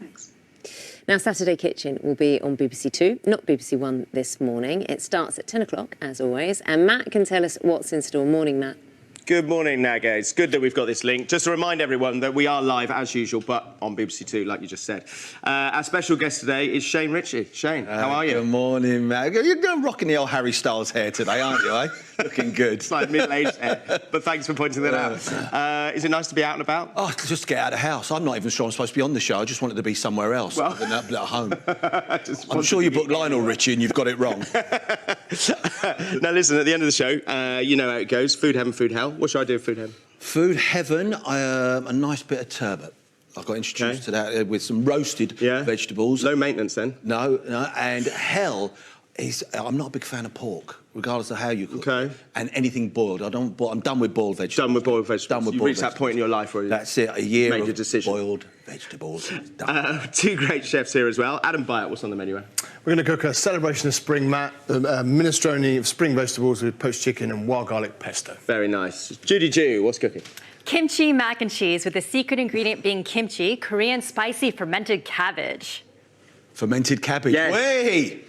Thanks. Now, Saturday Kitchen will be on BBC Two, not BBC One this morning. It starts at 10 o'clock, as always, and Matt can tell us what's in store. Morning, Matt. Good morning, Naga. It's good that we've got this link. Just to remind everyone that we are live, as usual, but on BBC Two, like you just said. Our special guest today is Shane Richie. Shane, how are you? Good morning, Matt. You're rocking the old Harry Styles hair today, aren't you, eh? Looking good. It's like middle-aged hair, but thanks for pointing that out. Is it nice to be out and about? Oh, just get out of the house. I'm not even sure I'm supposed to be on the show. I just wanted to be somewhere else than at home. I'm sure you booked Lionel Richie and you've got it wrong. Now, listen, at the end of the show, you know how it goes. Food heaven, food hell. What should I do with food heaven? Food heaven, a nice bit of turbot. I got introduced to that with some roasted vegetables. Low maintenance, then? No. And hell is... I'm not a big fan of pork, regardless of how you cook it. And anything boiled. I'm done with boiled vegetables. Done with boiled vegetables. You've reached that point in your life where that's it, a year made of your decision. Boiled vegetables. Two great chefs here as well. Adam Byatt, what's on the menu? We're going to cook a celebration of spring, Matt, minestrone of spring vegetables with poached chicken and wild garlic pesto. Very nice. Judy Jew, what's cooking? Kimchi mac and cheese, with the secret ingredient being kimchi, Korean spicy fermented cabbage. Fermented cabbage? Yes. Way!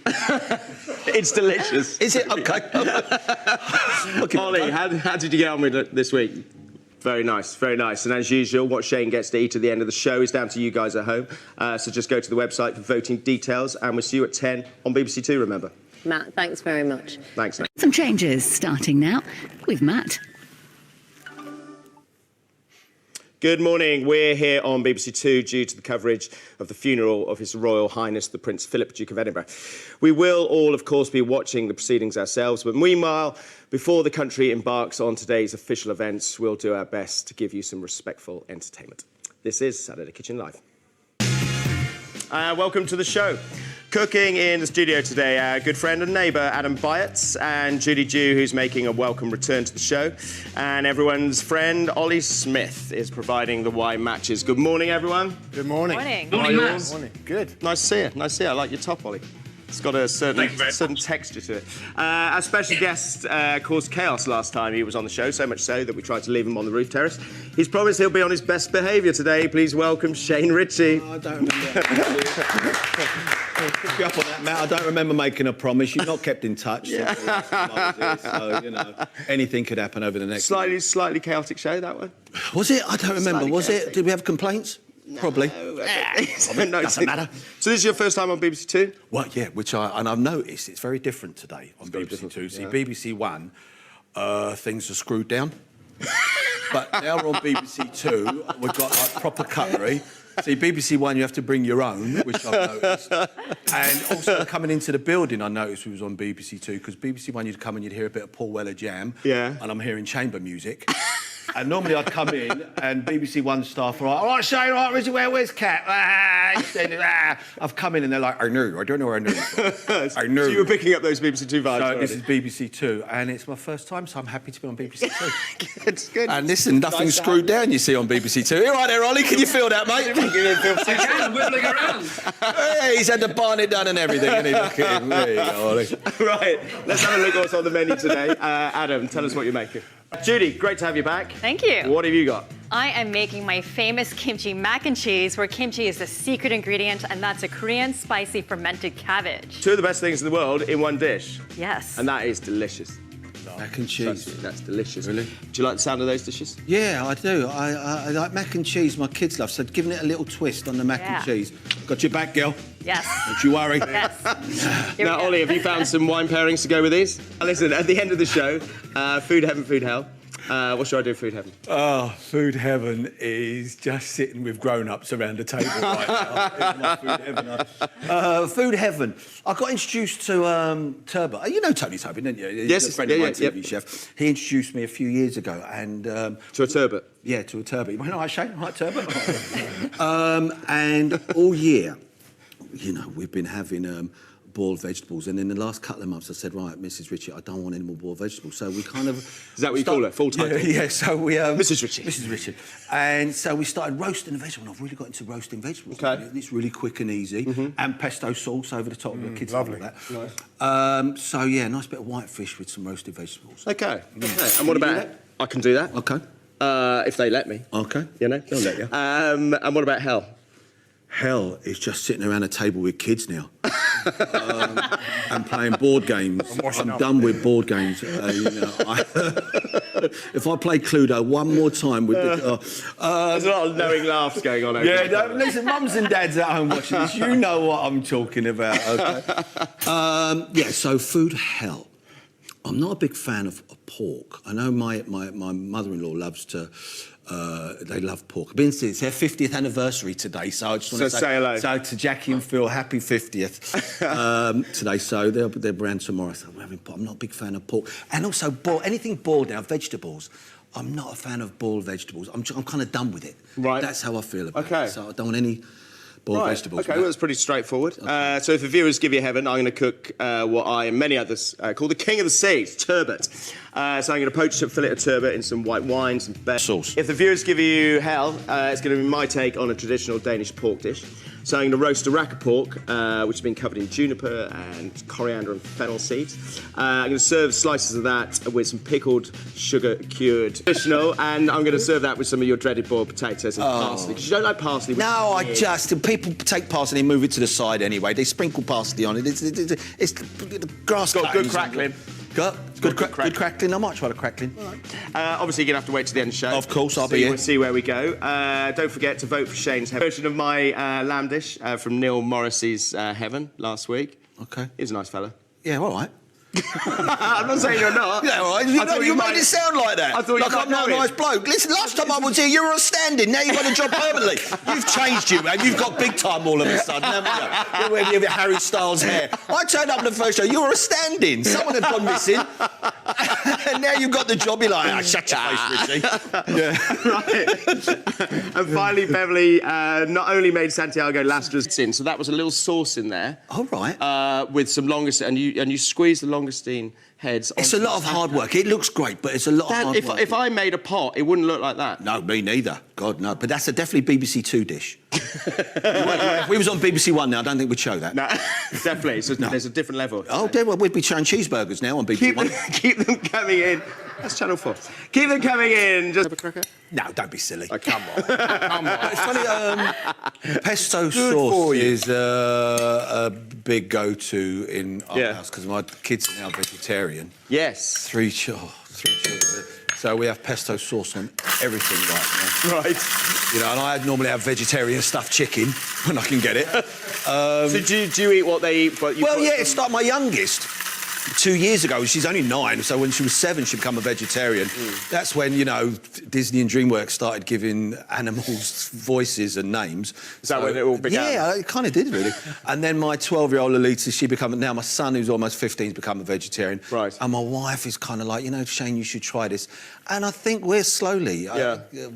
It's delicious. Is it? OK. Ollie, how did you get on with it this week? Very nice, very nice. And as usual, what Shane gets to eat at the end of the show is down to you guys at home. So just go to the website for voting details, and we'll see you at 10 on BBC Two, remember. Matt, thanks very much. Thanks, Nate. Some changes starting now with Matt. Good morning. We're here on BBC Two due to the coverage of the funeral of His Royal Highness the Prince Philip, Duke of Edinburgh. We will all, of course, be watching the proceedings ourselves, but meanwhile, before the country embarks on today's official events, we'll do our best to give you some respectful entertainment. This is Saturday Kitchen Live. Welcome to the show. Cooking in the studio today, our good friend and neighbour, Adam Byatt, and Judy Jew, who's making a welcome return to the show. And everyone's friend, Ollie Smith, is providing the wine matches. Good morning, everyone. Good morning. Morning. Morning, Matt. Morning. Good. Nice to see you. Nice to see you. I like your top, Ollie. It's got a certain texture to it. Our special guest caused chaos last time he was on the show, so much so that we tried to leave him on the roof terrace. He's promised he'll be on his best behaviour today. Please welcome Shane Richie. I don't remember. Pick you up on that, Matt. I don't remember making a promise. You've not kept in touch. So, you know, anything could happen over the next... Slightly chaotic show, that one. Was it? I don't remember. Was it? Did we have complaints? Probably. No, doesn't matter. So this is your first time on BBC Two? Well, yeah, I've noticed it's very different today on BBC Two. See, BBC One, things are screwed down. But now we're on BBC Two, we've got like proper cutlery. See, BBC One, you have to bring your own, which I've noticed. And also coming into the building, I noticed we was on BBC Two, because BBC One, you'd come and you'd hear a bit of Paul Weller jam. Yeah. And I'm hearing chamber music. And normally I'd come in and BBC One staff are like, all right, Shane, all right, Richie, where's Cat? I've come in and they're like, I don't know where I knew. I knew. So you were picking up those BBC Two vibes. So this is BBC Two, and it's my first time, so I'm happy to be on BBC Two. Good. And listen, nothing's screwed down, you see, on BBC Two. All right there, Ollie, can you feel that, mate? I can, wibbling around. Hey, he's had to barn it down and everything, isn't he? Look at him. There you go, Ollie. Right, let's have a look what's on the menu today. Adam, tell us what you're making. Judy, great to have you back. Thank you. What have you got? I am making my famous kimchi mac and cheese, where kimchi is the secret ingredient, and that's a Korean spicy fermented cabbage. Two of the best things in the world in one dish. Yes. And that is delicious. Mac and cheese. That's delicious. Really? Do you like the sound of those dishes? Yeah, I do. I like mac and cheese. My kids love, so giving it a little twist on the mac and cheese. Got your back, girl. Yes. Don't you worry. Yes. Now, Ollie, have you found some wine pairings to go with these? Listen, at the end of the show, food heaven, food hell. What should I do with food heaven? Oh, food heaven is just sitting with grown-ups around the table right now. It's my food heaven. Food heaven. I got introduced to Tebbutt. You know Tony Tobin, didn't you? Yes, he's a friend of mine, TV chef. He introduced me a few years ago, and to a turbot. Yeah, to a turbot. Well, I Shane, right, turbot. And all year, you know, we've been having boiled vegetables, and in the last couple of months I said, right, Mrs. Richie, I don't want any more boiled vegetables. So we kind of... Is that what you call her? Full title? Yeah, so we... Mrs. Richie. Mrs. Richie. And so we started roasting the vegetables, and I've really got into roasting vegetables. Okay. It's really quick and easy. And pesto sauce over the top. The kids love all that. Nice. So, yeah, nice bit of white fish with some roasted vegetables. Okay. Okay. And what about... I can do that. Okay. If they let me. Okay. You know? They'll let you. And what about hell? hell is just sitting around a table with kids now and playing board games. I'm done with board games. You know, if I play Cluedo one more time with there's a lot of knowing laughs going on over yeah, there. no, listen, mums and dads at home watching this, you know what I'm talking about, okay? Yeah, so food hell. I'm not a big fan of pork. I know my mother-in-law loves to... they love pork. It's their 50th anniversary today, so I just want to say hello. So to Jackie and Phil, happy 50th today. So they're around tomorrow. So I'm not a big fan of pork, and also anything boiled now, vegetables. I'm not a fan of boiled vegetables. I'm kind of done with it. Right. That's how I feel about Okay. it. So I don't want any boiled vegetables. Okay, well, that's pretty straightforward. Okay. So if the viewers give you heaven, I'm going to cook what I and many others call the king of the seas, turbot. So I'm going to poach a fillet of turbot in some white wine, some sauce. If the viewers give you hell, it's going to be my take on a traditional Danish pork dish. So I'm going to roast a rack of pork, which has been covered in juniper and coriander and fennel seeds. I'm going to serve slices of that with some pickled, sugar-cured traditional, and I'm going to serve that with some of your dreaded boiled potatoes and parsley, because you don't like parsley. No, people take parsley and move it to the side anyway. They sprinkle parsley on it. It's the grass. Got good crackling. Good crackling. I might try the crackling. Right. Obviously, you're going to have to wait to the end of the show. Of course, I'll be here. We'll see where we go. Don't forget to vote for Shane's version of my lamb dish from Neil Morrissey's Heaven last week. Okay. He's a nice fella. Yeah, all right. I'm not saying you're not. Yeah, all right. You made it sound like that. I thought like I'm not a nice bloke. Listen, last time I was here, you were a stand-in. Now you've got a job permanently. You've changed, you, man. You've got big time all of a sudden, haven't you? You're wearing your Harry Styles hair. I turned up in the first show. You were a stand-in. Someone had gone missing. And now you've got the job. You're like, shut your face, Richie. Yeah. Right. And finally, Beverly not only made Santiago Lastres in, so that was a little sauce in there. All right. With some longest, and you squeeze the longestine heads. It's a lot of hard work. It looks great, but it's a lot of hard work. If I made a pot, it wouldn't look like that. No, me neither. God, no. But that's definitely BBC Two dish. If we was on BBC One now, I don't think we'd show that. No, definitely. There's a different level. Oh, well, we'd be showing cheeseburgers now on BBC One. Keep them coming in. That's Channel 4. Keep them coming in. Just have a cracker? No, don't be silly. Oh, come on. Come on. It's funny, pesto sauce is a big go-to in our house because my kids are now vegetarian. Yes. Three children. So we have pesto sauce on everything right now. Right. You know, and I normally have vegetarian stuffed chicken when I can get it. So do you eat what they eat? It's like my youngest. 2 years ago, she's only 9, so when she was 7, she became a vegetarian. That's when, you know, Disney and DreamWorks started giving animals voices and names. Is that when it all began? Yeah, it kind of did, really. And then my 12-year-old Lolita, now my son, who's almost 15, has become a vegetarian. Right. And my wife is kind of like, you know, Shane, you should try this. And I think we're slowly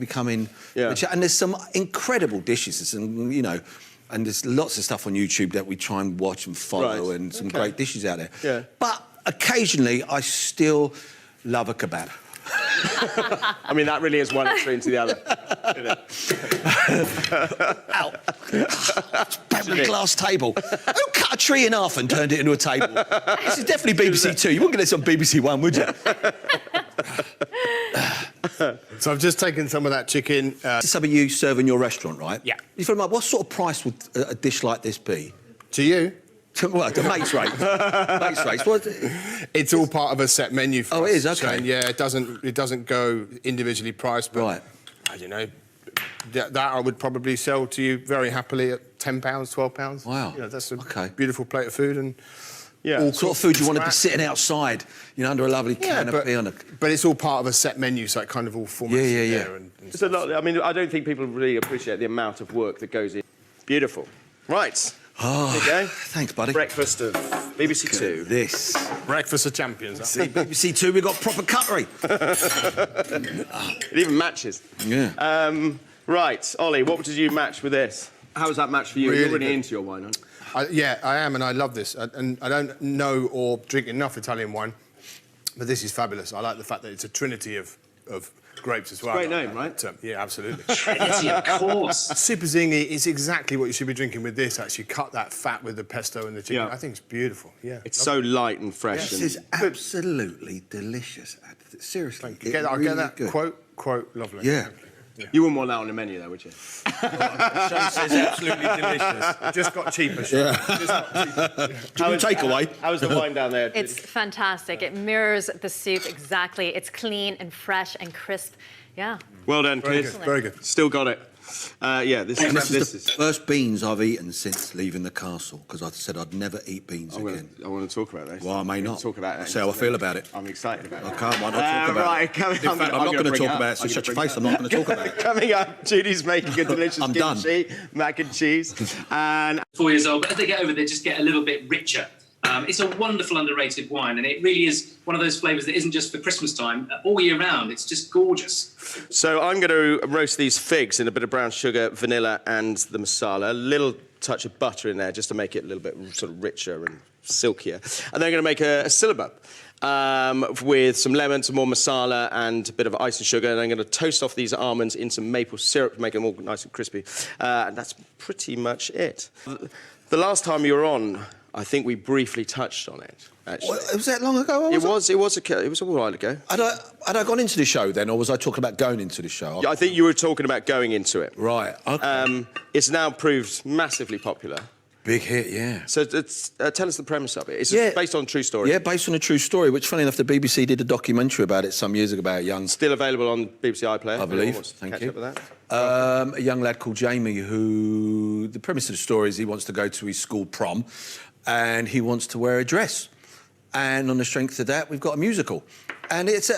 becoming... Yeah. And there's some incredible dishes, and, you know... And there's lots of stuff on YouTube that we try and watch and follow, and some great dishes out there. Yeah. But occasionally, I still love a kebab. I mean, that really is one extreme to the other. Ow. Back with a glass table. Who cut a tree in half and turned it into a table? This is definitely BBC Two. You wouldn't get this on BBC One, would you? So I've just taken some of that chicken. This is something you serve in your restaurant, right? Yeah. You feel like, what sort of price would a dish like this be? To you? Well, the mate's rate. Mate's rates. What? It's all part of a set menu for us. Oh, it is? Okay. Shane. Yeah, it doesn't go individually priced, but right. I don't know. That I would probably sell to you very happily at £10, £12. Wow. You know, that's a beautiful plate of food and all sort of food you want to be sitting outside, you know, under a lovely canopy on a. But it's all part of a set menu, so it kind of all formats there. And it's a lot. I mean, I don't think people really appreciate the amount of work that goes in. Beautiful. Right. Oh, there you go. Thanks, buddy. Breakfast of BBC Two. This. Breakfast of champions. See, BBC Two, we've got proper cutlery. It even matches. Yeah. Right, Ollie, what did you match with this? How was that match for you? Really You're really good. into your wine, aren't you? Yeah, I am, and I love this. And I don't know or drink enough Italian wine, but this is fabulous. I like the fact that it's a trinity of grapes as well. Great name, right? Yeah, absolutely. Trinity, of course. Super zingy is exactly what you should be drinking with this, actually. Cut that fat with the pesto and the chicken. Yeah. I think it's beautiful, yeah. It's so light and fresh. This is absolutely delicious. Seriously. I'll really get that good. quote, lovely. Yeah. You wouldn't want that on the menu, though, would you? Shane says absolutely delicious. Just got cheaper. Shane. Just got cheaper. Do you take away? How's the wine down there? It's fantastic. It mirrors the soup exactly. It's clean and fresh and crisp. Yeah. Well done, Very kids. good. Very good. Still got it. Yeah, this This is is the first beans I've eaten since leaving the castle, because I said I'd never eat beans again. I want to talk about this. Well, I may not. Talk about that. That's how I feel about it. I'm excited about it. I can't. Why not talk about right, it? coming, In fact, I'm not going to talk about it, so shut your face. I'm not going to talk about it. Coming up, Judy's making a delicious I'm done. kimchi, mac and cheese, and 4 years old, but as they get over, they just get a little bit richer. It's a wonderful, underrated wine, and it really is one of those flavours that isn't just for Christmas time, all year round. It's just gorgeous. so I'm going to roast these figs in a bit of brown sugar, vanilla, and the masala. A little touch of butter in there just to make it a little bit sort of richer and silkier. And then I'm going to make a syllabub with some lemon, some more masala, and a bit of ice and sugar. And I'm going to toast off these almonds in some maple syrup to make them all nice and crispy. And that's pretty much it. The last time you were on, I think we briefly touched on it. Actually, Was that long ago? it was a while ago. Had I gone into the show then, or was I talking about going into the show? I think you were talking about going into it. Right. Okay. It's now proved massively popular. Big hit, yeah. So tell us the premise of it. It's Yeah. based on a true story. Yeah, based on a true story, which, funny enough, the BBC did a documentary about it some years ago about a young... Still available on BBC iPlayer. I believe. Wants to Thank catch you. up with that. A young lad called Jamie who... The premise of the story is he wants to go to his school prom and he wants to wear a dress. And on the strength of that, we've got a musical. And it's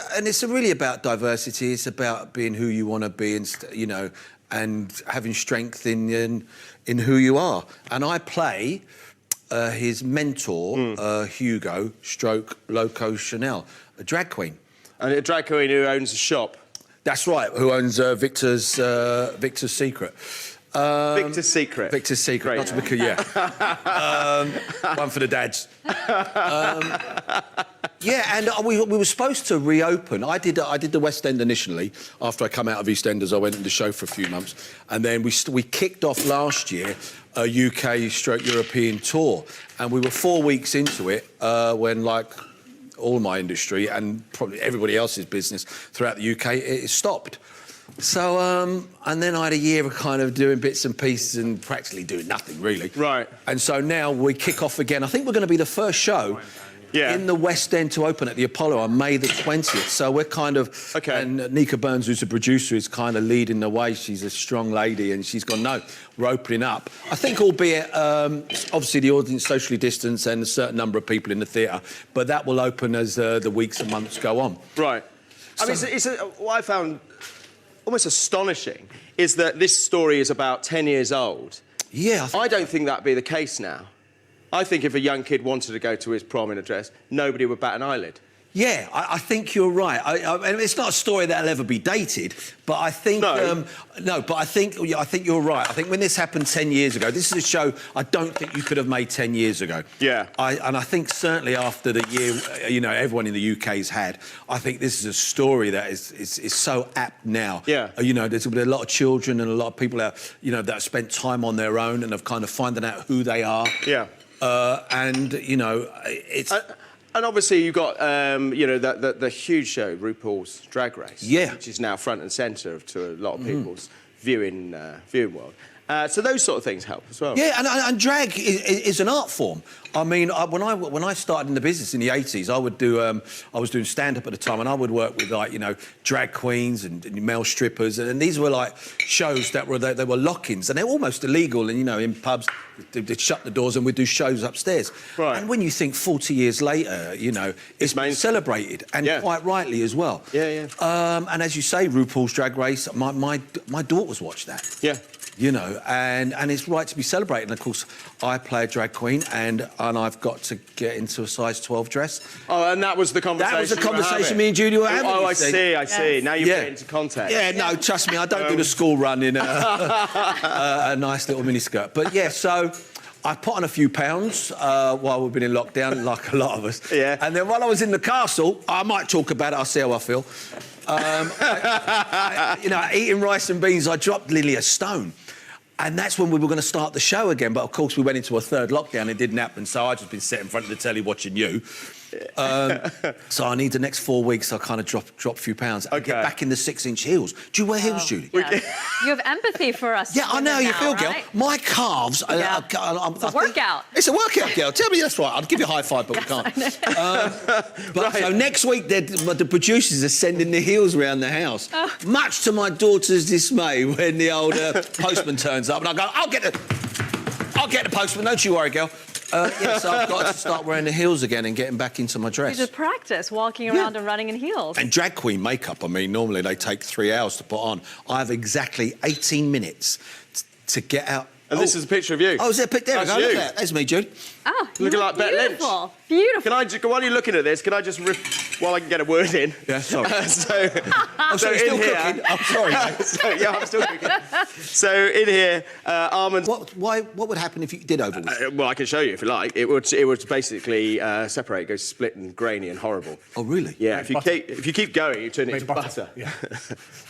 really about diversity. It's about being who you want to be and, and having strength in who you are. And I play his mentor, Hugo, Loco Chanel, a drag queen. And a drag queen who owns a shop. That's right, who owns Victor's Secret. Victor's Secret. Victor's Secret, Great not to name. be yeah. One for the dads. Yeah, and we were supposed to reopen. I did the West End initially. After I come out of EastEnders, I went in the show for a few months, and then we kicked off last year a UK/European tour, and we were 4 weeks into it when, like all my industry and probably everybody else's business throughout the UK, it stopped. So, and then I had a year of kind of doing bits and pieces and practically doing nothing, really. Right. And so now we kick off again. I think we're going to be the first show in the West End to open at the Apollo on May the 20th. So we're kind of... Okay. And Nika Burns, who's the producer, is kind of leading the way. She's a strong lady and she's gone, no, we're opening up. I think albeit, obviously, the audience socially distanced and a certain number of people in the theatre, but that will open as the weeks and months go on. Right. I mean, what I found almost astonishing is that this story is about 10 years old. Yeah. I don't think that'd be the case now. I think if a young kid wanted to go to his prom in a dress, nobody would bat an eyelid. Yeah, I think you're right. And it's not a story that'll ever be dated, but I think... No. But I think you're right. I think when this happened 10 years ago, this is a show I don't think you could have made 10 years ago. Yeah. And I think certainly after the year, everyone in the UK's had, I think this is a story that is so apt now. Yeah. There's a lot of children and a lot of people that have spent time on their own and have kind of finding out who they are. Yeah. It's... And obviously you've got, the huge show, RuPaul's Drag Race. Yeah. Which is now front and centre to a lot of people's viewing world. So those sort of things help as well. Yeah, and drag is an art form. I mean, when I started in the business in the 80s, I was doing stand-up at the time, and I would work with drag queens and male strippers, and these were like shows that were they were lock-ins, and they're almost illegal. And in pubs, they'd shut the doors, and we'd do shows upstairs. Right. And when you think 40 years later, it's been celebrated, and quite rightly as well. Yeah, yeah. And as you say, RuPaul's Drag Race, my daughters watch that. Yeah. And it's right to be celebrated. And, of course, I play a drag queen and I've got to get into a size 12 dress. Oh, and that was the conversation. That was the conversation me and Judy were having. Oh, I see. Yes. Now you're getting into context. Yeah, no, trust me, I don't do the school run in a nice little miniskirt. But, yeah, so... I put on a few pounds while we've been in lockdown, like a lot of us. Yeah. And then while I was in the castle, I might talk about it, I'll see how I feel. Eating rice and beans, I dropped nearly a stone. And that's when we were going to start the show again. But, of course, we went into a third lockdown. It didn't happen. So I've just been sitting in front of the telly watching you. So I need the next 4 weeks. I kind of drop a few pounds and get back in the 6-inch heels. Do you wear heels, Julie? Yes. You have empathy for us. Yeah, I know. You now, feel, girl. right? My calves. It's a workout. It's a workout, girl. Tell me that's right. I'd give you a high five, but we can't. So next week, the producers are sending the heels around the house, much to my daughter's dismay. When the old postman turns up, and I go, I'll get the postman. Don't you worry, girl. Yes, I've got to start wearing the heels again and getting back into my dress. You just practice walking around and running in heels. And drag queen makeup, I mean, normally they take 3 hours to put on. I have exactly 18 minutes to get out. And this is a picture of you. Oh, is there a picture? There we That's go. you. Look at that. There's me, Jude. Oh, Looking like Bet Lynch. beautiful. Beautiful. Can I, while you're looking at this, can I just while I can get a word in? Yeah, sorry. So you're still cooking. I'm sorry, mate. I'm still cooking. So in here, almonds. What would happen if you did overweight? Well, I can show you if you like. It would basically separate, go split and grainy and horrible. Oh, really? Yeah. If you keep going, you turn it into butter. Yeah.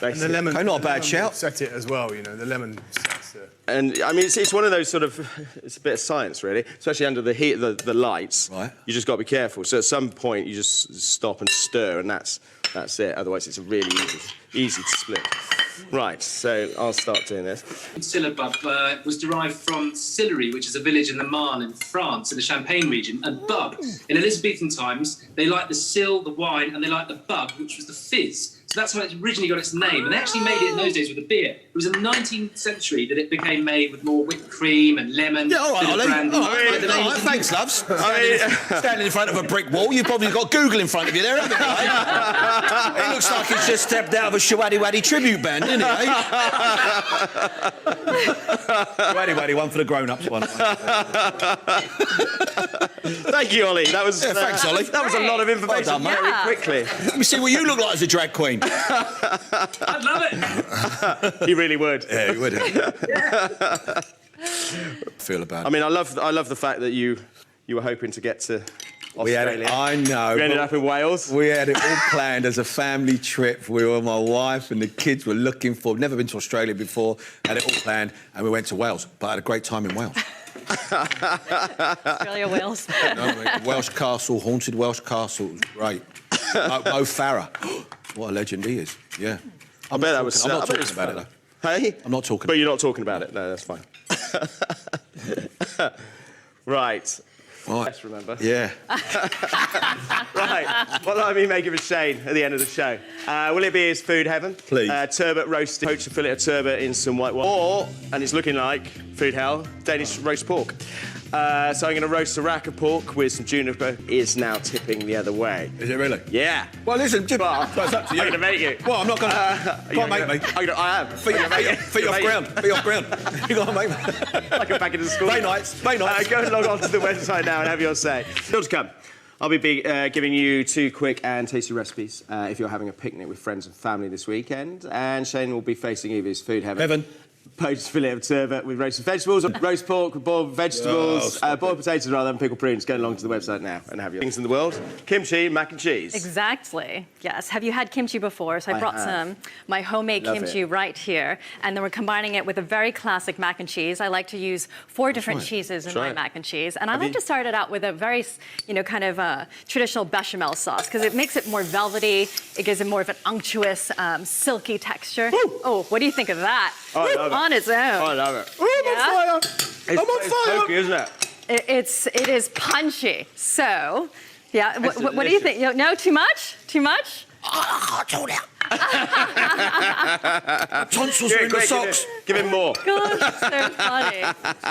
And And the lemon. Okay, not a bad shout. Set it as well. You know, the lemon sets it. And I mean, it's one of those sort of, it's a bit of science really, especially under the heat, the lights. Right. You just got to be careful. So at some point you just stop and stir, and that's it. Otherwise, it's really easy to split. Right. So I'll start doing this. Syllabub was derived from Sillery, which is a village in the Marne in France, in the Champagne region. And bub, in Elizabethan times, they liked the sill, the wine, and they liked the bub, which was the fizz. So that's why it originally got its name. And they actually made it in those days with a beer. It was in the 19th century that it became made with more whipped cream and lemon. Yeah, all right, bit of Ollie. brandy. All right, thanks, loves. Standing in front of a brick wall, you've probably got Google in front of you there, haven't you? It looks like he's just stepped out of a Shawaddy Waddy tribute band, doesn't it? Waddy Waddy, one for the grown-ups, one. Thank you, Ollie. That was thanks, Ollie. That was a lot of information Well done, mate. very quickly. Let me see what you look like as a drag queen. I'd love it. He really would. Yeah, you would. Feel about it. I mean, I love the fact that you were hoping to get to Australia. I know. You ended up in Wales. We had it all planned as a family trip. We were, my wife and the kids were looking for. Never been to Australia before. Had it all planned, and we went to Wales. But I had a great time in Wales. Australia, Wales. Welsh castle, haunted Welsh castle. It was great. Mo Farah. What a legend he is. Yeah. I bet that was. I'm not I bet it talking was about fun. it though. Hey? I'm not talking. But you're not talking about it. No, that's fine. Right. Right. Let's remember. Yeah. Right. What will I be making for Shane at the end of the show? Will it be his food heaven? Please. Turbot roasted, poached a fillet of turbot in some white wine. Or, and it's looking like food hell, Danish roast pork. So I'm going to roast a rack of pork with some juniper. Is now tipping the other way. Is it really? Yeah. Well, listen, Jim. Well, It's up to you. I'm going to make you. Well, I'm not going to. Can't make me. I am. Feet off ground. Feet off ground. You got to make me. Like I'm back into school. Bay nights. Bay nights. Go and log on to the website now and have your say. Still to come. I'll be giving you 2 quick and tasty recipes if you're having a picnic with friends and family this weekend. And Shane will be facing either his food heaven. Poached fillet of turbot with roasted vegetables, or roast pork with boiled vegetables, boiled potatoes rather than pickled prunes. Go along to the website now and have your things in the world. Kimchi, mac and cheese. Exactly. Yes. Have you had kimchi before? So I brought my homemade kimchi right here, and then we're combining it with a very classic mac and cheese. I like to use 4 different cheeses in my mac and cheese, and I like to start it out with a very, kind of traditional bechamel sauce because it makes it more velvety. It gives it more of an unctuous, silky texture. Woo! Oh, what do you think of that? Oh, I love it. On its own. Oh, I love it. Yeah? I'm on fire. I'm on fire. Smoky, isn't it? It is punchy. So, yeah. What do you think? No, too much? Too much? Told out. Tonsils are in the socks. Give him more. Gosh, so funny.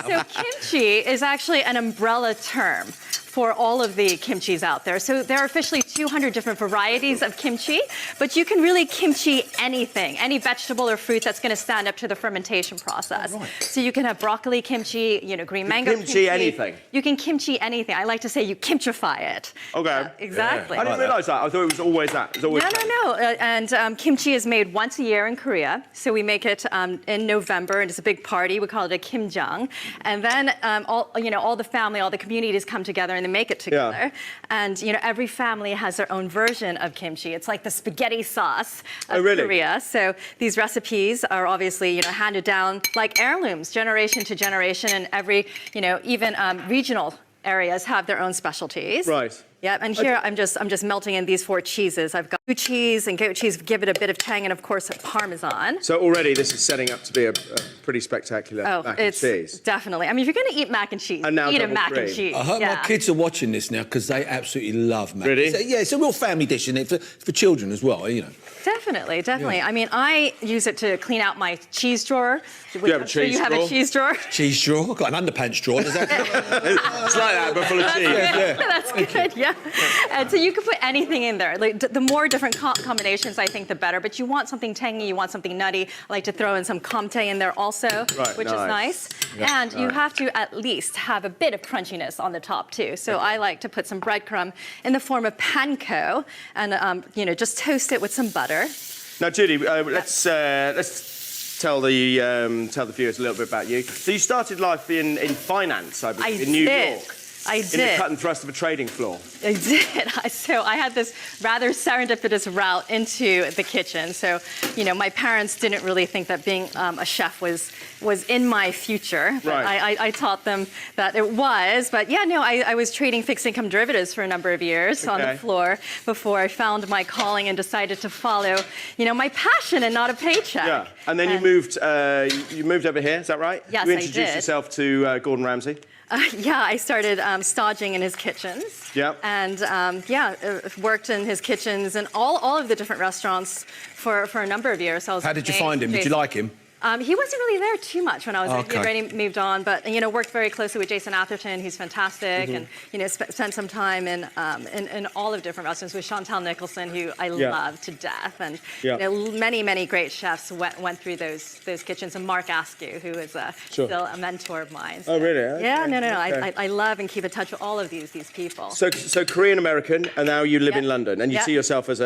So kimchi is actually an umbrella term for all of the kimchis out there. So there are officially 200 different varieties of kimchi, but you can really kimchi anything, any vegetable or fruit that's going to stand up to the fermentation process. Oh, right. So you can have broccoli kimchi, green mango kimchi. Anything? You can kimchi anything. I like to say you kimchify it. Okay. Exactly. I didn't realise that. I thought it was always that. It was always No. And kimchi is made once a year in Korea. So we make it in November, and it's a big party. We call it a kimjang. And then all the family, all the communities come together and they make it together. Yeah. And every family has their own version of kimchi. It's like the spaghetti sauce of Korea. So these recipes are obviously handed down like heirlooms, generation to generation, and every even regional areas have their own specialties. Right. Yep, and here I'm just melting in these 4 cheeses. I've got blue cheese and goat cheese, give it a bit of tang, and of course Parmesan. So already this is setting up to be a pretty spectacular mac and cheese. Definitely. I mean, if you're going to eat mac and cheese, And now eat a double mac and cream. cheese. I hope yeah. my kids are watching this now because they absolutely love mac. Really? It's a real family dish, isn't it? For children as well, you know. Definitely, definitely. I mean, I use it to clean out my cheese drawer. You have a cheese have drawer? a cheese drawer. Cheese drawer. I've got an underpants drawer. Does that count? It's like that, but full of cheese. That's good, yeah. And so you can put anything in there. Like, the more different combinations, I think, the better. But you want something tangy, you want something nutty. I like to throw in some comté in there also, which is nice. Yeah. And you have to at least have a bit of crunchiness on the top too. So I like to put some breadcrumb in the form of panko, and just toast it with some butter. Now, Judy, let's tell the viewers a little bit about you. So you started life in finance, I believe, in New York. I did. In the cut and thrust of a trading floor. I did. So I had this rather serendipitous route into the kitchen. So, my parents didn't really think that being a chef was in my future. But Right. I taught them that it was. But yeah, no, I was trading fixed income derivatives for a number of years on the floor before I found my calling and decided to follow, my passion and not a paycheck. Yeah. And then you moved over here, is that right? Yes, You I introduced did. yourself to Gordon Ramsay. Yeah, I started staging in his kitchens. Yeah. And worked in his kitchens and all of the different restaurants for a number of years. So How did you find him? Did you like him? He wasn't really there too much when I was there. He had Okay. already moved on, but worked very closely with Jason Atherton, who's fantastic, and spent some time in all of different restaurants with Chantal Nicholson, who I love to death, and many great chefs went through those kitchens, and Mark Askew, who is still a mentor of mine. So, Oh, really? Okay. Yeah, no. Okay. I love and keep in touch with all of these people. So Korean American, and now you live in Yep. London, and you Yep. see yourself as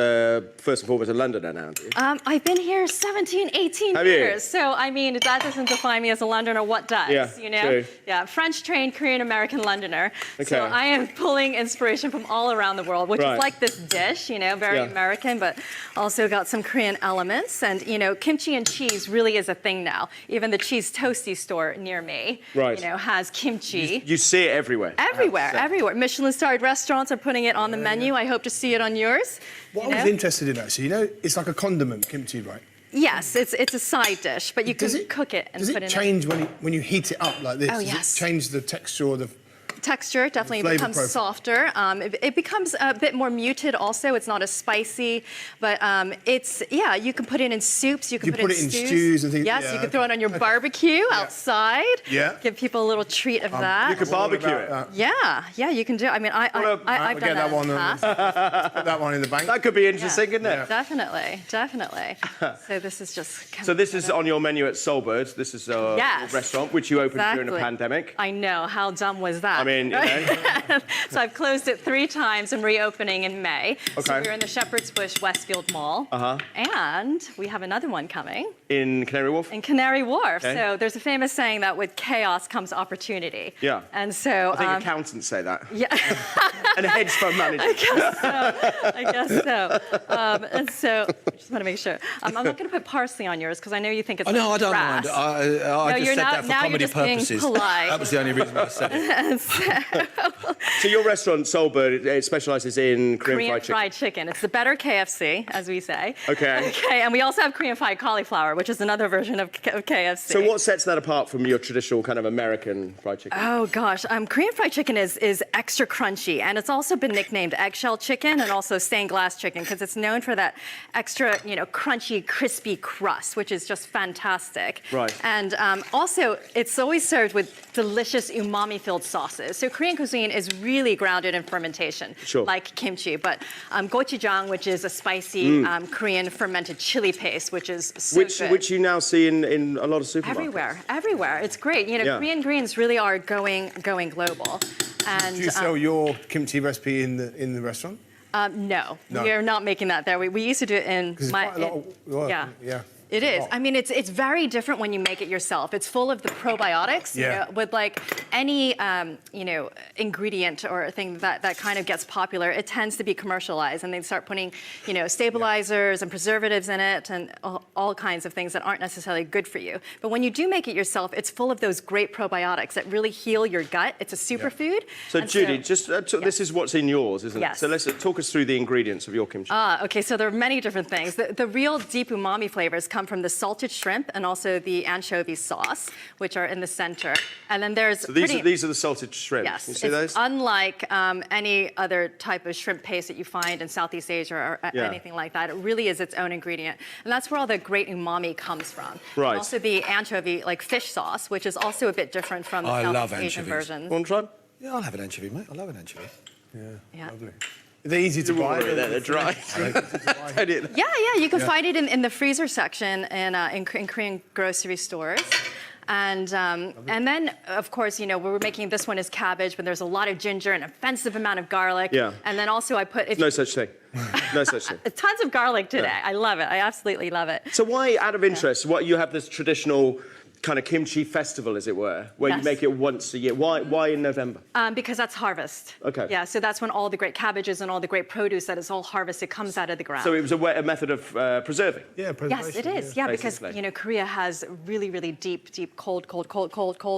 first and foremost a Londoner now, do you? I've been here 17, 18 Have you? years. So, I mean, that doesn't define me as a Londoner. What does? Yeah, true. Yeah, French-trained Korean-American Londoner. Okay. So I am pulling inspiration from all around the world, which Right. is like this dish, very American, but also got some Korean elements. And, kimchi and cheese really is a thing now. Even the cheese toasty store near me, has kimchi. You see it everywhere. Everywhere. Michelin-starred restaurants are putting it on the menu. I hope to see it on yours. What I was interested in, actually, it's like a condiment, kimchi, right? Yes, it's a side dish, but you can cook it and put it in. Does it change when you heat it up like this? Oh, Does yes. it change the texture or the... Texture definitely Flavor becomes profile. softer. It becomes a bit more muted also. It's not as spicy, but you can put it in soups. You can put it in stews and things. Yes, yeah, you can throw it on your barbecue outside. Yeah. Give people a little treat of that. You could barbecue it. Yeah, you can do it. I mean, I've done get that that in one the on past. Put that one in the bank. That could be interesting, couldn't it? Definitely. So this is just... So this is on your menu at Soulbird. This is a restaurant which you opened during a pandemic. I know. How dumb was that? I mean, So I've closed it 3 times and reopening in May. Okay. So we're in the Shepherd's Bush Westfield Mall. And we have another one coming. In Canary Wharf? In Canary Wharf. Okay. So there's a famous saying that with chaos comes opportunity. Yeah. And so... I think accountants say that. Yeah. And hedge fund managers. I guess so. And so, just want to make sure. I'm not going to put parsley on yours because I know you think it's No, I don't grass. mind. I just you're said not- that for now you're comedy just being purposes. polite. That was the only reason I said it. So your restaurant, Soulbird, it specialises in Korean fried chicken. It's the better KFC, as we say. Okay. Okay, and we also have Korean fried cauliflower, which is another version of KFC. So what sets that apart from your traditional kind of American fried chicken? Oh gosh, Korean fried chicken is extra crunchy, and it's also been nicknamed eggshell chicken and also stained glass chicken because it's known for that extra, crunchy, crispy crust, which is just fantastic. Right. And also, it's always served with delicious umami-filled sauces. So Korean cuisine is really grounded in fermentation, like kimchi. But gochujang, which is a spicy Korean fermented chili paste, which is so good. Which you now see in a lot of supermarkets. Everywhere. It's great. Korean greens really are going global. And Do you sell your kimchi recipe in the restaurant? No, we are not making that there. We used to do it in Because it's quite a lot of work. It is. I mean, it's very different when you make it yourself. It's full of the probiotics. You know, with like any ingredient or thing that kind of gets popular, it tends to be commercialized, and they start putting stabilizers and preservatives in it, and all kinds of things that aren't necessarily good for you. But when you do make it yourself, it's full of those great probiotics that really heal your gut. It's a superfood. So Judy, this is what's in yours, isn't it? Yes. So let's talk us through the ingredients of your kimchi. Okay, so there are many different things. The real deep umami flavors come from the salted shrimp and also the anchovy sauce, which are in the center. And then there's these are the salted shrimp. Yes, You see it's those? unlike any other type of shrimp paste that you find in Southeast Asia or anything like that. It really is its own ingredient, and that's where all the great umami comes from. Right. And also the anchovy, like fish sauce, which is also a bit different from the Southeast Asian version. Want to try? Yeah, I'll have an anchovy, mate. I love an anchovy. Yeah. Lovely. They're easy to buy. They're dry. Yeah, you can find it in the freezer section in Korean grocery stores. And then, of course, we're making this one is cabbage, but there's a lot of ginger and an offensive amount of garlic. Yeah. And then also I put... No such thing. No such thing. Tons of garlic today. I love it. I absolutely love it. So why, out of interest, what you have this traditional kind of kimchi festival, as it were, where you make it once a year. Why in November? Because that's harvest. Okay. Yeah, so that's when all the great cabbages and all the great produce that is all harvested comes out of the ground. So it was a method of preserving? Yeah, preservation. Yes, it is. Yeah, because basically. Korea has really, really deep, cold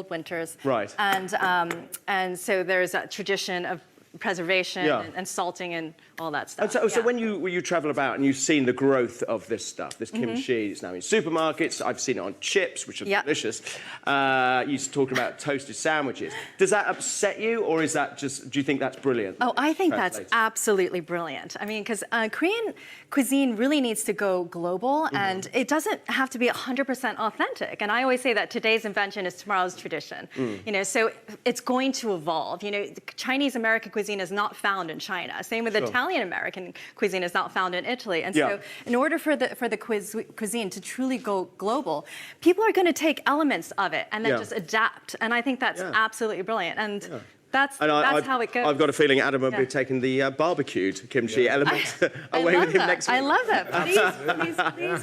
winters. Right. And so there's a tradition of preservation and salting and all that stuff. And so when you travel about and you've seen the growth of this stuff, this kimchi, it's now in supermarkets. I've seen it on chips, which are delicious. You talking about toasted sandwiches. Does that upset you, or is that just? Do you think that's brilliant? Oh, I think that's absolutely brilliant. I mean, because Korean cuisine really needs to go global, and it doesn't have to be 100% authentic. And I always say that today's invention is tomorrow's tradition. So it's going to evolve. Chinese American cuisine is not found in China. Same with Italian-American cuisine is not found in Italy. And so in order for the cuisine to truly go global, people are going to take elements of it and then just adapt. And I think that's absolutely brilliant. And that's how it goes. I've got a feeling Adam will be taking the barbecued kimchi element away with him next week. I love that. Please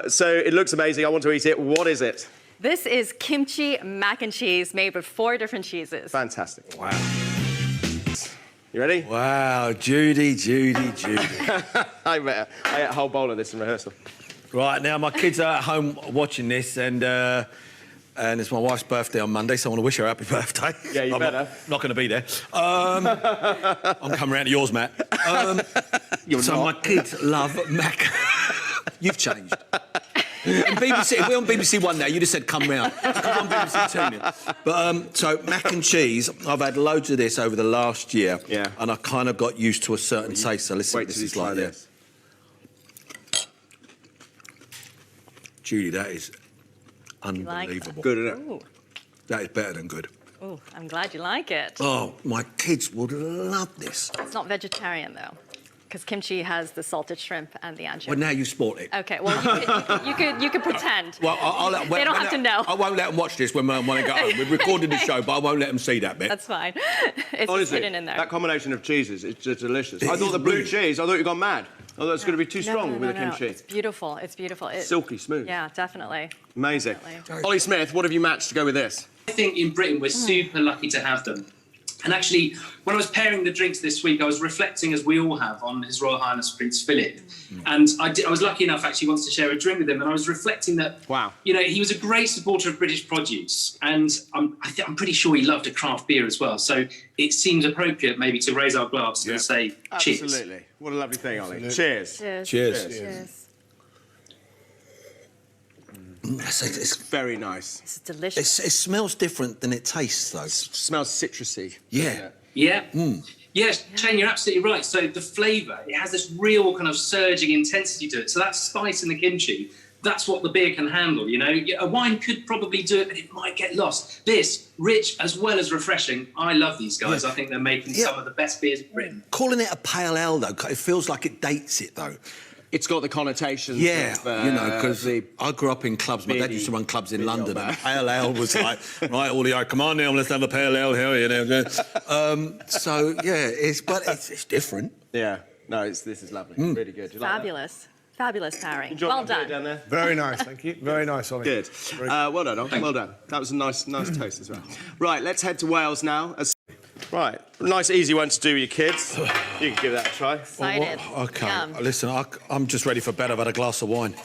do. So it looks amazing. I want to eat it. What is it? This is kimchi mac and cheese made with 4 different cheeses. Fantastic. Wow. You ready? Wow, Judy. I ate a whole bowl of this in rehearsal. Right, now my kids are at home watching this, and it's my wife's birthday on Monday, so I want to wish her a happy birthday. Yeah, you better. Not going to be there. I'm coming round to yours, Matt. My kids love mac. You've changed. BBC, we're on BBC One now. You just said come round. We're on BBC Two now. But so mac and cheese, I've had loads of this over the last year, and I kind of got used to a certain taste. So listen, this is like this. Judy, that is unbelievable. Like Good, isn't it? That is better than good. Oh, I'm glad you like it. Oh, my kids would love this. It's not vegetarian though, because kimchi has the salted shrimp and the anchovy. Well, now you spoiled it. Okay, well you could pretend. Well, they don't have to know. I won't let them watch this when I go home. We've recorded the show, but I won't let them see that bit. That's fine. It's Honestly, just hidden in there. that combination of cheeses is just delicious. I It thought is the blue brilliant. cheese, I thought you'd gone mad. I thought it's going to be too strong with the kimchi. It's beautiful. It's beautiful. Silky smooth. Yeah, definitely. Amazing. Definitely. Ollie Smith, what have you matched to go with this? I think in Britain we're super lucky to have them. And actually, when I was pairing the drinks this week, I was reflecting, as we all have, on His Royal Highness Prince Philip. And I was lucky enough, actually, once to share a drink with him. And I was reflecting that, he was a great supporter of British produce. And I'm pretty sure he loved a craft beer as well. So it seems appropriate maybe to raise our glass and say cheers. Absolutely. What a lovely thing, Ollie. Cheers. Cheers. It's very nice. It's delicious. It smells different than it tastes, though. Smells citrusy. Yeah. Yes, Shane, you're absolutely right. So the flavour, it has this real kind of surging intensity to it. So that spice in the kimchi, that's what the beer can handle, A wine could probably do it, but it might get lost. This, rich as well as refreshing. I love these guys. I think they're making some of the best beers in Britain. Calling it a pale ale, though, it feels like it dates it, though. It's got the connotations of, because I grew up in clubs. My dad used to run clubs in London, and pale ale was like, right, all come on now, let's have a pale ale here, So, yeah, it's different. Yeah, no, this is lovely. Really good. You Fabulous. Fabulous, Harry. Enjoy Well that beer done. down there. Very nice, thank you. Very nice, Ollie. Good. Well done, Ol. Well done. That was a nice toast as well. Right, let's head to Wales now. Right, nice easy one to do with your kids. You can give that a try. Excited. Okay, Yum. listen, I'm just ready for bed. I've had a glass of wine.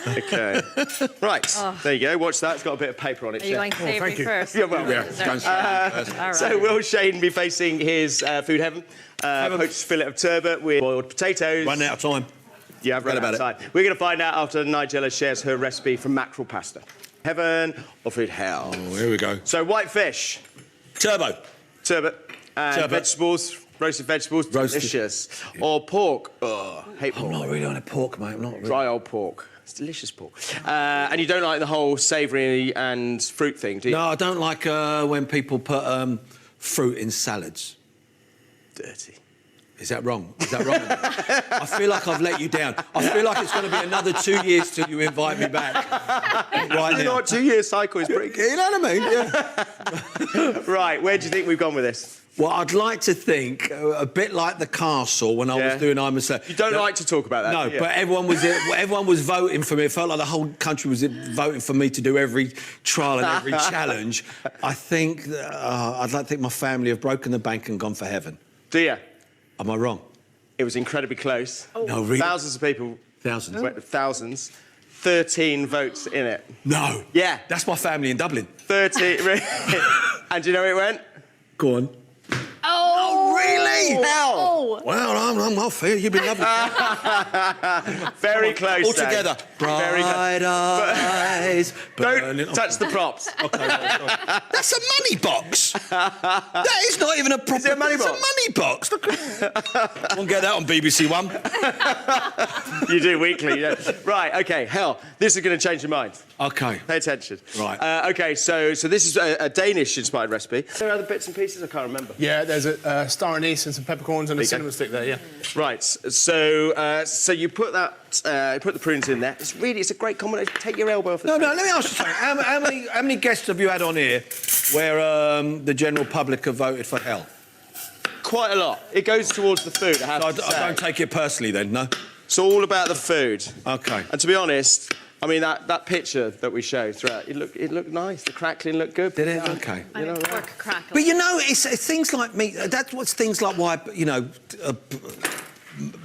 Okay. Right, there you go. Watch that. It's got a bit of paper on it. Are you going savoury thank you. first? Yeah, well, Yeah, Dessert. go and start first. All right. So will Shane be facing his food heaven? Poached fillet of turbot with boiled potatoes. Running out of time. Yeah, I've read Forget about about it. We're going to find out after Nigella shares her recipe for mackerel pasta. Heaven or food hell? Oh, here we go. So white fish, Turbo. turbot, and Turbot. vegetables, roasted vegetables, Roasted. delicious. Or pork. Oh, hate pork. I'm not really on a pork, mate. I'm not really. Dry old pork. It's delicious pork. And you don't like the whole savoury and fruit thing, do you? No, I don't like when people put fruit in salads. Dirty. Is that wrong? Is that wrong? I feel like I've let you down. I feel like it's going to be another 2 years till you invite me back. Right You know now. what, 2 year cycle is pretty good. You know what I mean? Yeah. Right, where do you think we've gone with this? Well, I'd like to think a bit like the castle when I Yeah. was doing I'm a Celeb. You don't like to talk about that, No, do you? but everyone was voting for me. It felt like the whole country was voting for me to do every trial and every challenge. I think I'd like to think my family have broken the bank and gone for heaven. Do you? Am I wrong? It was incredibly close. No, really? Thousands of people. Thousands? Thousands. 13 votes in it. No. Yeah. That's my family in Dublin. 30. And do you know where it went? Go on. Oh, really? Hell. Oh. Well, I'll feel you've been lovely. Very close. All Dan. together. Very close. Bright eyes. burning- Don't touch the props. Okay, that's a money box. That is not even a proper. Is it a money box? It's a money box. Look at Won't get that on BBC One. You do weekly, yeah. Right, okay, hell, this is going to change your mind. Okay. Pay attention. Right. Okay, so this is a Danish-inspired recipe. Are there other bits and pieces? I can't remember. Yeah, there's a star anise and some peppercorns and a you go. cinnamon stick there, yeah. Right, so you put that, put the prunes in there. It's a great combination. Take your elbow off the No, table. let me ask you something. How many guests have you had on here where the general public have voted for hell? Quite a lot. It goes towards the food, I have So to say. I don't take it personally then, no? It's all about the food. Okay. And to be honest, I mean, that picture that we showed throughout, it looked nice. The crackling looked good. Did it? Okay. I mean, pork crackle. But you know, it's things like meat. That's what's things like why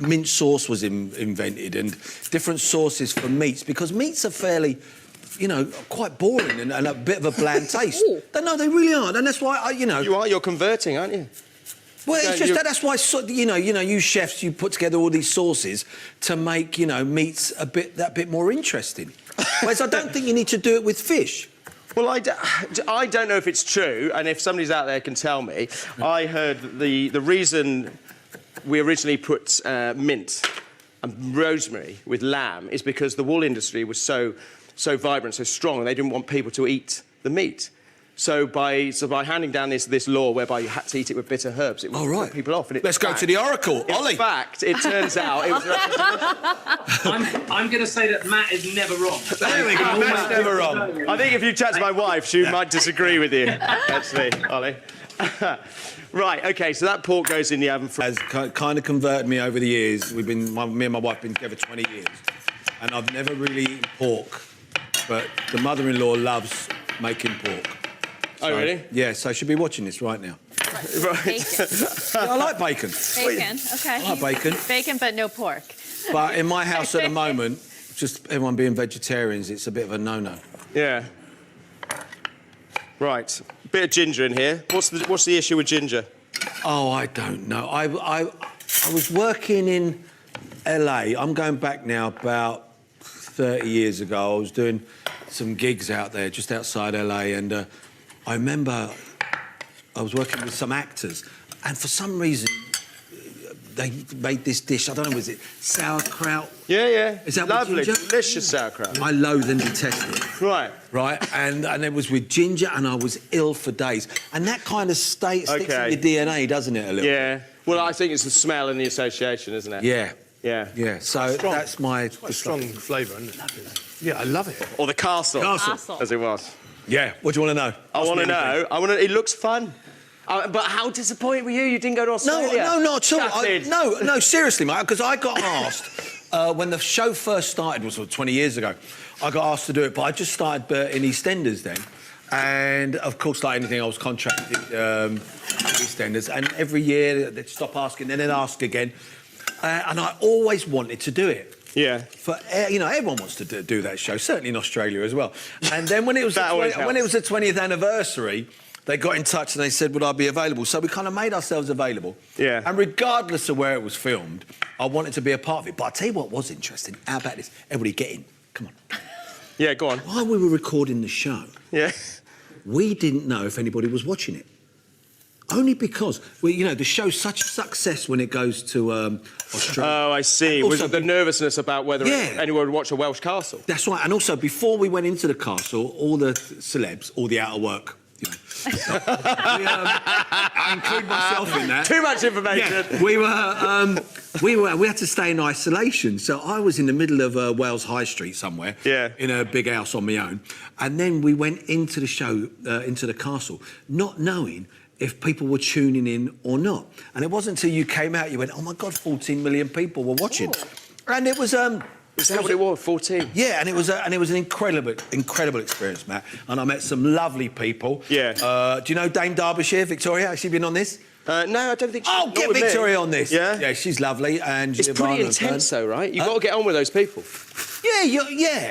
mint sauce was invented and different sauces for meats because meats are fairly, quite boring and a bit of a bland taste. No, they really aren't, and that's why You're converting, aren't you? Well, No, it's just that's why you chefs you put together all these sauces to make meats that bit more interesting. Whereas I don't think you need to do it with fish. Well, I don't know if it's true, and if somebody's out there can tell me. I heard that the reason we originally put mint and rosemary with lamb is because the wool industry was so vibrant, so strong, and they didn't want people to eat the meat. So by handing down this law whereby you had to eat it with bitter herbs, it would put people off. And Let's go to the Oracle, Ollie. In fact, it turns out it was. I'm going to say that Matt is never wrong. There we go. Matt's never wrong. I think if you chat to my wife, she might disagree with you, actually, Ollie. Right, OK, so that pork goes in the oven for... Has kind of converted me over the years. Me and my wife have been together 20 years, and I've never really eaten pork, but the mother-in-law loves making pork. Oh, really? Yeah, so she'll be watching this right now. Bacon. I like bacon. Bacon, okay. I like bacon. Bacon, but no pork. But in my house at the moment, just everyone being vegetarians, it's a bit of a no-no. Yeah. Right. Bit of ginger in here. What's the issue with ginger? Oh, I don't know. I was working in LA. I'm going back now about 30 years ago. I was doing some gigs out there, just outside LA, and I remember I was working with some actors, and for some reason they made this dish. I don't know, was it sauerkraut? Yeah. Is that with lovely? ginger? Delicious sauerkraut. I loathe and detest it. Right. Right, and it was with ginger, and I was ill for days. And that kind of sticks in Okay. your DNA, doesn't it, a little? Yeah. Well, I think it's the smell and the association, isn't it? Yeah. Yeah. Yeah, so Strong. that's my... Quite a strong flavour, isn't it? Yeah, I love it. Or the castle. Castle. As it was. Yeah, what do you want to know? I want to know. It looks fun. But how disappointed were you? You didn't go to Australia? No, not at all. Shattered. No, seriously, mate, because I got asked when the show first started, was 20 years ago, I got asked to do it, but I just started in EastEnders then. And, of course, like anything, I was contracted EastEnders. And every year, they'd stop asking, then they'd ask again. And I always wanted to do it. Yeah. Everyone wants to do that show, certainly in Australia as well. And then when it was the 20th anniversary, they got in touch and they said, would I be available? So we kind of made ourselves available. Yeah. And regardless of where it was filmed, I wanted to be a part of it. But I'll tell you what was interesting. How about this? Everybody get in. Come on. Yeah, go on. While we were recording the show, we didn't know if anybody was watching it. Only because, the show's such a success when it goes to Australia. Oh, I see. Was it the nervousness about whether anyone would watch a Welsh castle? That's right. And also, before we went into the castle, all the celebs, all the out of work, I include myself in that. Too much information. Yeah, we had to stay in isolation. So I was in the middle of Wales High Street somewhere, in a big house on my own. And then we went into the show, into the castle, not knowing if people were tuning in or not. And it wasn't until you came out, you went, oh my God, 14 million people were watching. And it was... Is that what it was? 14? Yeah, and it was an incredible experience, Matt. And I met some lovely people. Yeah. Do you know Dame Derbyshire, Victoria? Has she been on this? No, I don't think. Get Victoria on this. Yeah. Yeah, she's lovely, and it's pretty intense, though, right? You've got to get on with those people. Yeah,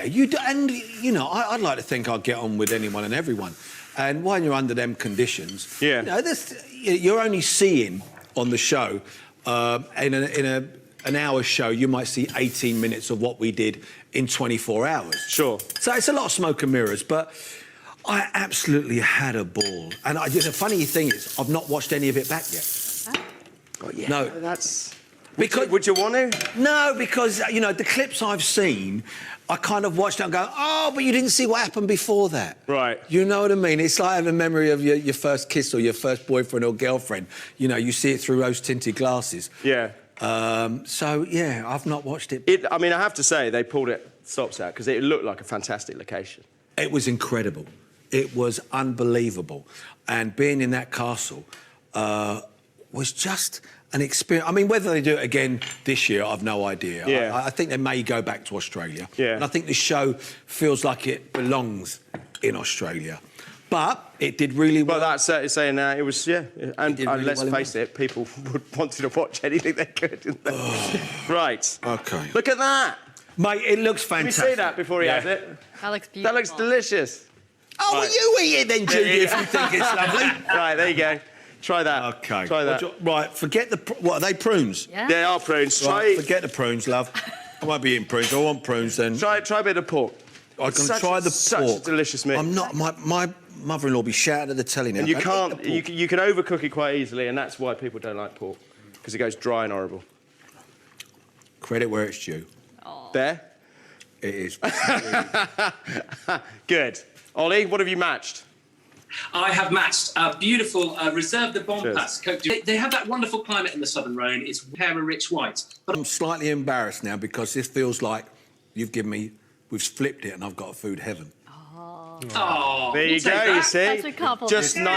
you do, and I'd like to think I'd get on with anyone and everyone. And when you're under them conditions, you're only seeing on the show in an hour show, you might see 18 minutes of what we did in 24 hours. Sure. So it's a lot of smoke and mirrors, but I absolutely had a ball. And the funny thing is, I've not watched any of it back yet. Oh, yeah. No. That's... Because, would you want to? No, because, the clips I've seen, I kind of watched it and go, oh, but you didn't see what happened before that. Right. You know what I mean? It's like having a memory of your first kiss or your first boyfriend or girlfriend. You see it through rose-tinted glasses. Yeah. I've not watched it. I have to say, they pulled stops out because it looked like a fantastic location. It was incredible. It was unbelievable. And being in that castle was just an experience. I mean, whether they do it again this year, I've no idea. Yeah. I think they may go back to Australia. Yeah. And I think the show feels like it belongs in Australia. But it did really well. But that's saying that it was, and really let's well face it, people wanted to watch anything they could, didn't they? Right. OK. Look at that. Mate, it looks fantastic. Can you see that before he has it? That looks beautiful. That looks delicious. Oh, right. Well, you eat it then, Judy, if you think it's lovely. Right, there you go. Try that. OK. Try that. Right, forget what are they, prunes? Yeah. They are prunes. Right, forget the prunes, love. I won't be eating prunes. I want prunes then. Try a bit of pork. I can try the pork. Such a delicious meat. I'm not... My mother-in-law will be shouting at the telly now. And you can't... You can overcook it quite easily, and that's why people don't like pork, because it goes dry and horrible. Credit where it's due. Oh. There? It is. Good. Ollie, what have you matched? I have matched a beautiful Reserve de Bonpas Cote d'Ivoire. They have that wonderful climate in the Southern Rhone. It's pear and rich white. But I'm slightly embarrassed now because this feels like we've flipped it and I've got a food heaven. oh, There you go, you see? Such a couple. Just Really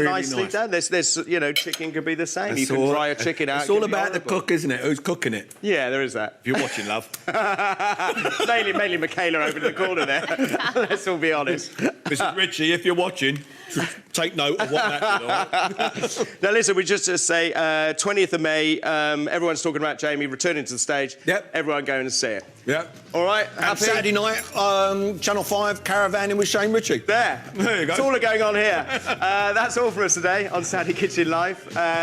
nicely nice. done. There's chicken could be the same. You can dry a chicken out. It's all about the cook, isn't it? Who's cooking it? Yeah, there is that. If you're watching, love. mainly Michaela over in the corner there. Let's all be honest. Mrs. Richie, if you're watching, take note of what that did, all right? Now, listen, we just say 20th of May, everyone's talking about Jamie returning to the stage. Yep. Everyone going to see it. Yep. All right, And happy? Saturday night, Channel 5, caravanning with Shane Richie. There you go. It's all going on here. That's all for us today on Saturday Kitchen Live.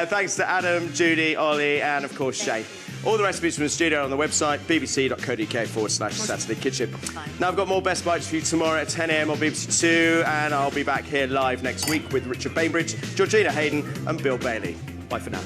Thanks to Adam, Judy, Ollie, and of course Shane. All the recipes from the studio on the website, bbc.co.uk/Saturday Kitchen. Now I've got more Best Bites for you tomorrow at 10 a.m. on BBC Two, and I'll be back here live next week with Richard Bainbridge, Georgina Hayden, and Bill Bailey. Bye for now.